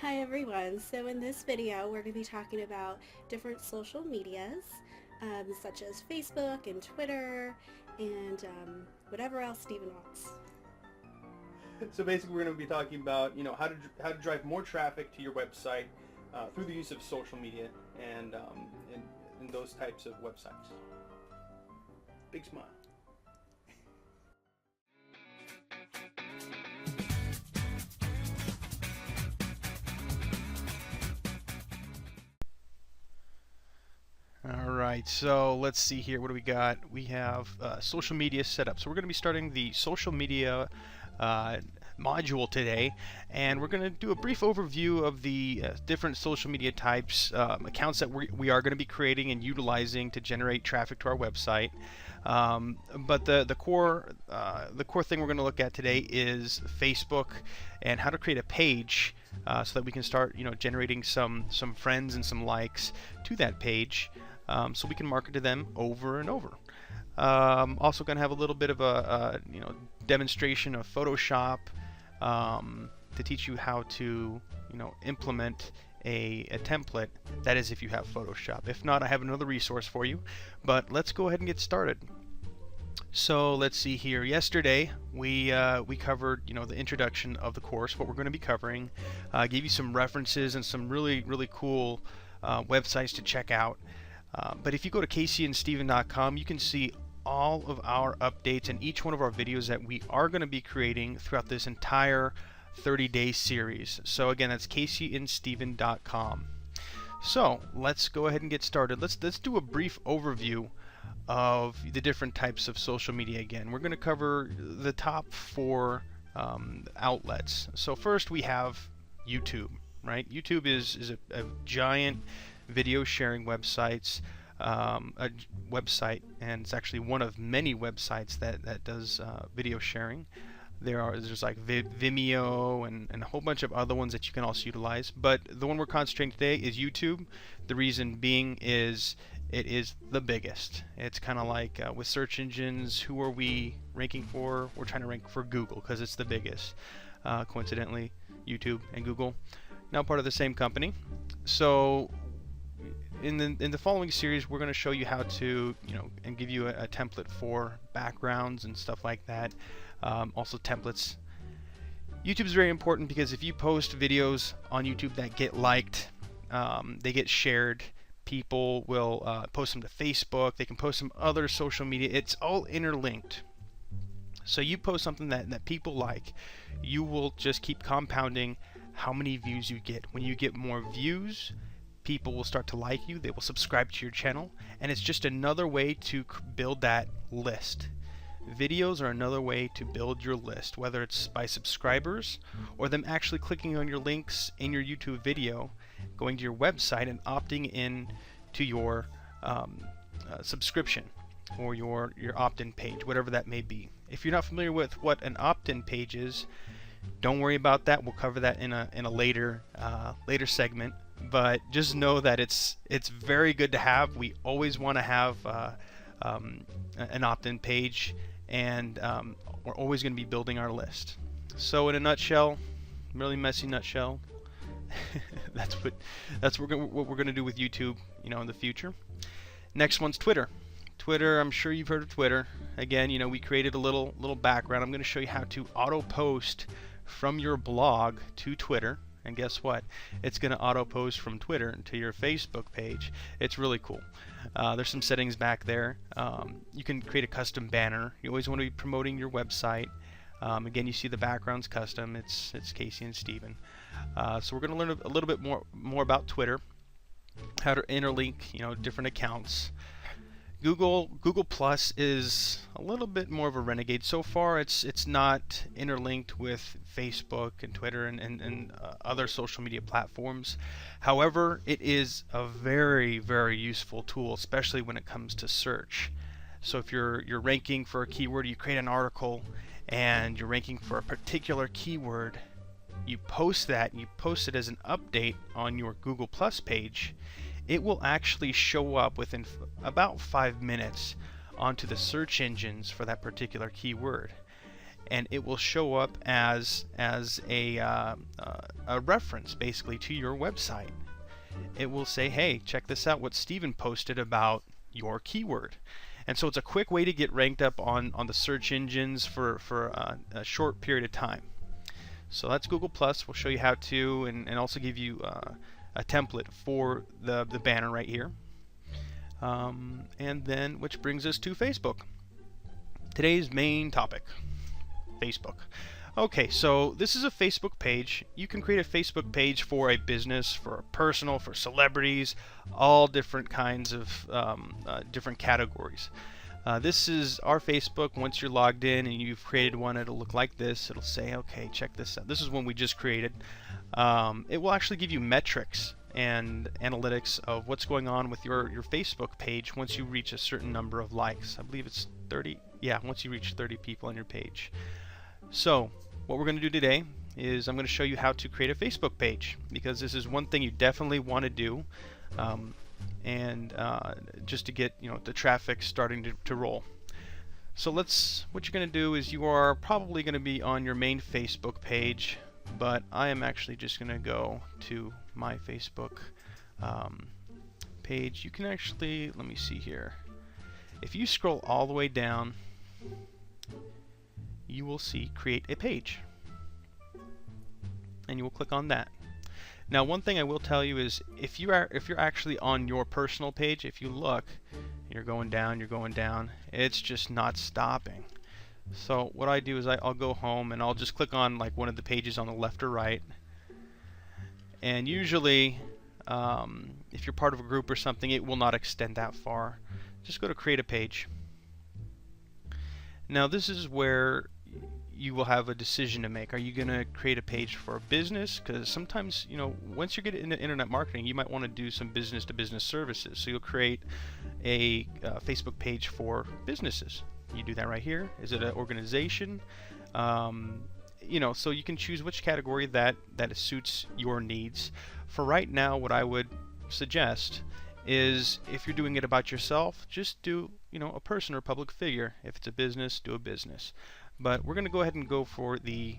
Hi everyone. So in this video, we're going to be talking about different social medias, such as Facebook and Twitter and whatever else Steven wants. So basically, we're going to be talking about how to drive more traffic to your website through the use of social media and, and those types of websites. Big smile. All right, so let's see here. What do we got? We have social media setup. So we're going to be starting the social media module today, and we're going to do a brief overview of the different social media types, accounts that we are going to be creating and utilizing to generate traffic to our website. But the core thing we're going to look at today is Facebook and how to create a page so that we can start generating some friends and some likes to that page. So we can market to them over and over. Also going to have a little bit of a demonstration of Photoshop to teach you how to implement a template. That is if you have Photoshop. If not, I have another resource for you. But let's go ahead and get started. So let's see here. Yesterday we covered the introduction of the course, what we're going to be covering. Gave you some references and some really cool websites to check out. But if you go to caseyandsteven.com, you can see all of our updates and each one of our videos that we are going to be creating throughout this entire 30-day series. So again, that's caseyandsteven.com. So let's go ahead and get started. Let's do a brief overview of the different types of social media. Again, we're going to cover the top 4 outlets. So first we have YouTube, right? YouTube is a giant video sharing website, and it's actually one of many websites that does video sharing. There's like Vimeo and a whole bunch of other ones that you can also utilize, but the one we're concentrating today is YouTube. The reason being is it is the biggest. It's kind of like with search engines, who are we ranking for? We're trying to rank for Google because it's the biggest. Coincidentally, YouTube and Google now part of the same company. So in the following series, we're going to show you how to and give you a template for backgrounds and stuff like that. Also templates. YouTube is very important because if you post videos on YouTube that get liked, they get shared. People will post them to Facebook. They can post some other social media. It's all interlinked. So you post something that people like, you will just keep compounding how many views you get. When you get more views, people will start to like you. They will subscribe to your channel, and it's just another way to build that list. Videos are another way to build your list, whether it's by subscribers or them actually clicking on your links in your YouTube video, going to your website and opting in to your subscription or your opt-in page, whatever that may be. If you're not familiar with what an opt-in page is, don't worry about that. We'll cover that in a later segment. But just know that it's very good to have. We always want to have an opt-in page, and we're always going to be building our list. So in a nutshell, really messy nutshell, that's what we're going to do with YouTube, in the future. Next one's Twitter. Twitter, I'm sure you've heard of Twitter. Again, we created a little background. I'm going to show you how to auto post from your blog to Twitter. And guess what? It's going to auto post from Twitter to your Facebook page. It's really cool. There's some settings back there. You can create a custom banner. You always want to be promoting your website. Again, you see the background's custom. It's Casey and Steven. So we're going to learn a little bit more about Twitter, how to interlink different accounts. Google Plus is a little bit more of a renegade. So far, it's not interlinked with Facebook and Twitter and other social media platforms. However, it is a very useful tool, especially when it comes to search. So if you're ranking for a keyword, you create an article, and you're ranking for a particular keyword, you post that, and you post it as an update on your Google Plus page. It will actually show up within about 5 minutes onto the search engines for that particular keyword. and it will show up as a reference basically to your website. It will say, hey, check this out, what Steven posted about your keyword. And so it's a quick way to get ranked up on the search engines for a short period of time. So that's Google+. We'll show you how to, and also give you a template for the banner right here. And then, which brings us to Facebook. Today's main topic, Facebook. Okay, so this is a Facebook page. You can create a Facebook page for a business, for a personal, for celebrities, all different kinds of different categories. This is our Facebook. Once you're logged in and you've created one, it'll look like this. It'll say, okay, check this out. This is one we just created. It will actually give you metrics and analytics of what's going on with your Facebook page once you reach a certain number of likes. I believe it's 30. Yeah, once you reach 30 people on your page. So what we're going to do today is I'm going to show you how to create a Facebook page, because this is one thing you definitely want to do, and just to get the traffic starting to roll. So what you're going to do is you are probably going to be on your main Facebook page, but I am actually just going to go to my Facebook page. You can actually, let me see here. If you scroll all the way down, you will see create a page, and you will click on that. Now, one thing I will tell you is if you're actually on your personal page, if you look, you're going down, it's just not stopping. So what I do is I'll go home and I'll just click on like one of the pages on the left or right, and usually if you're part of a group or something, it will not extend that far. Just go to create a page. Now this is where you will have a decision to make. Are you going to create a page for a business? Because sometimes, once you get into internet marketing, you might want to do some business-to-business services. So you'll create a Facebook page for businesses. You do that right here. Is it an organization? So you can choose which category that suits your needs. For right now, what I would suggest is if you're doing it about yourself, just do a person or a public figure. If it's a business, do a business. But we're going to go ahead and go for the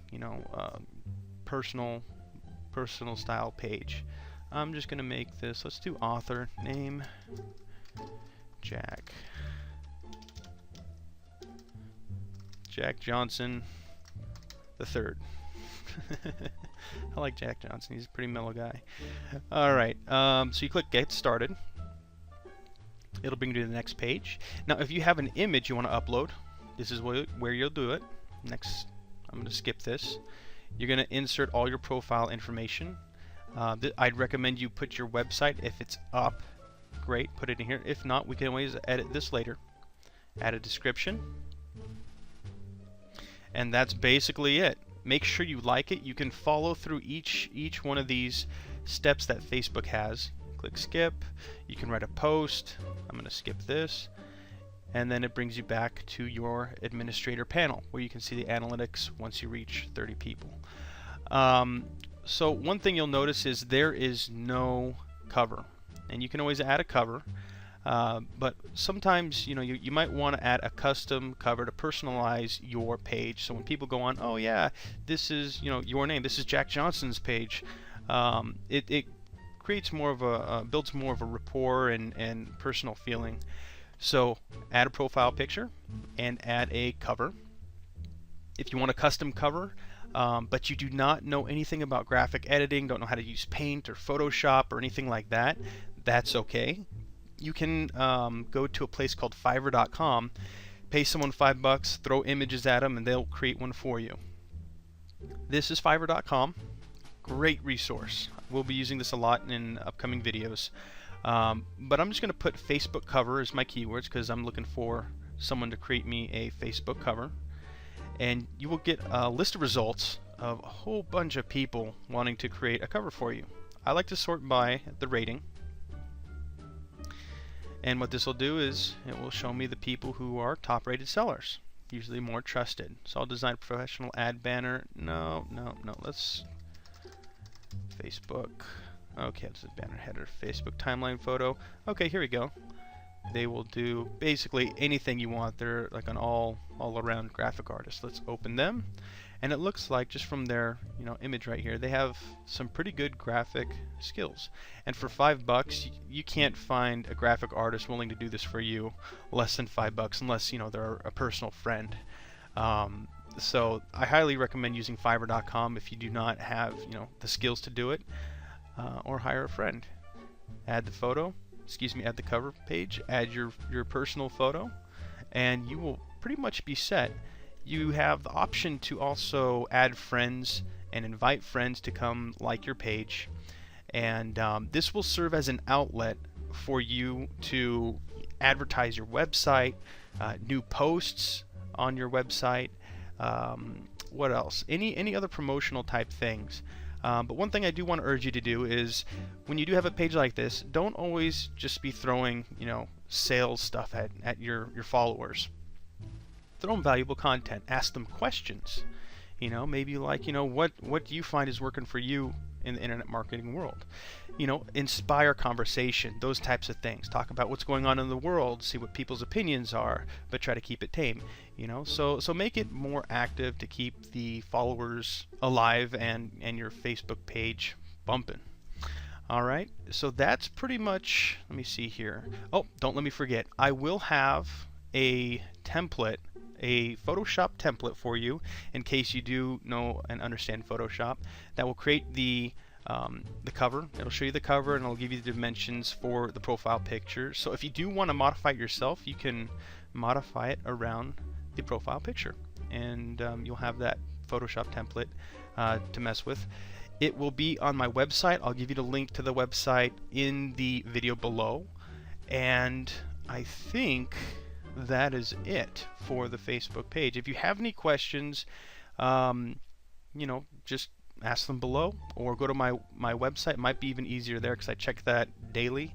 personal style page. I'm just going to make this. Let's do author name Jack Johnson the third. I like Jack Johnson. He's a pretty mellow guy. All right. So you click Get Started. It'll bring you to the next page. Now, if you have an image you want to upload, this is where you'll do it. Next, I'm going to skip this. You're going to insert all your profile information. I'd recommend you put your website if it's up. Great, put it in here. If not, we can always edit this later. Add a description. And that's basically it. Make sure you like it. You can follow through each one of these steps that Facebook has. Click skip. You can write a post. I'm going to skip this. And then it brings you back to your administrator panel where you can see the analytics once you reach 30 people. So one thing you'll notice is there is no cover, and you can always add a cover, but sometimes you might want to add a custom cover to personalize your page. So when people go on, oh yeah, this is your name, this is Jack Johnson's page, it creates more of a builds more of a rapport and personal feeling. So add a profile picture and add a cover. If you want a custom cover, but you do not know anything about graphic editing, don't know how to use Paint or Photoshop or anything like that, that's okay. You can go to a place called Fiverr.com, pay someone $5, throw images at them, and they'll create one for you. This is Fiverr.com. Great resource. We'll be using this a lot in upcoming videos. But I'm just going to put Facebook cover as my keywords because I'm looking for someone to create me a Facebook cover. And you will get a list of results of a whole bunch of people wanting to create a cover for you. I like to sort by the rating. And what this will do is it will show me the people who are top rated sellers, usually more trusted. So I'll design a professional ad banner. No. Let's Facebook. Okay, this is banner header. Facebook timeline photo. Okay, here we go. They will do basically anything you want. They're like an all-around graphic artist. Let's open them. And it looks like, just from their image right here, they have some pretty good graphic skills. And for $5, you can't find a graphic artist willing to do this for you less than $5, unless they're a personal friend. So I highly recommend using Fiverr.com if you do not have the skills to do it, or hire a friend. Add the photo, add the cover page, add your personal photo, and you will pretty much be set. You have the option to also add friends and invite friends to come like your page, and this will serve as an outlet for you to advertise your website, new posts on your website, what else? Any other promotional type things. But one thing I do want to urge you to do is, when you do have a page like this, don't always just be throwing sales stuff at your followers. Throw them valuable content. Ask them questions. Maybe like, what do you find is working for you in the internet marketing world? Inspire conversation, those types of things. Talk about what's going on in the world, see what people's opinions are, but try to keep it tame. So make it more active to keep the followers alive and your Facebook page bumping. Alright, so that's pretty much, let me see here. Oh, don't let me forget, I will have a template, a Photoshop template for you, in case you do know and understand Photoshop, that will create the cover. It'll show you the cover, and it'll give you the dimensions for the profile picture. So if you do want to modify it yourself, you can modify it around the profile picture, and you'll have that Photoshop template to mess with. It will be on my website. I'll give you the link to the website in the video below, and I think that is it for the Facebook page. If you have any questions, just ask them below, or go to my website. It might be even easier there, because I check that daily.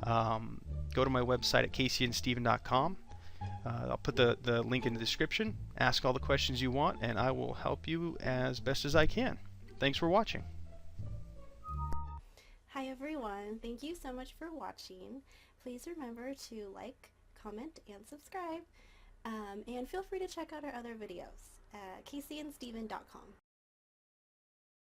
Go to my website at caseyandsteven.com. I'll put the link in the description. Ask all the questions you want, and I will help you as best as I can. Thanks for watching. Hi everyone, thank you so much for watching. Please remember to like, comment, and subscribe. And feel free to check out our other videos at caseyandsteven.com.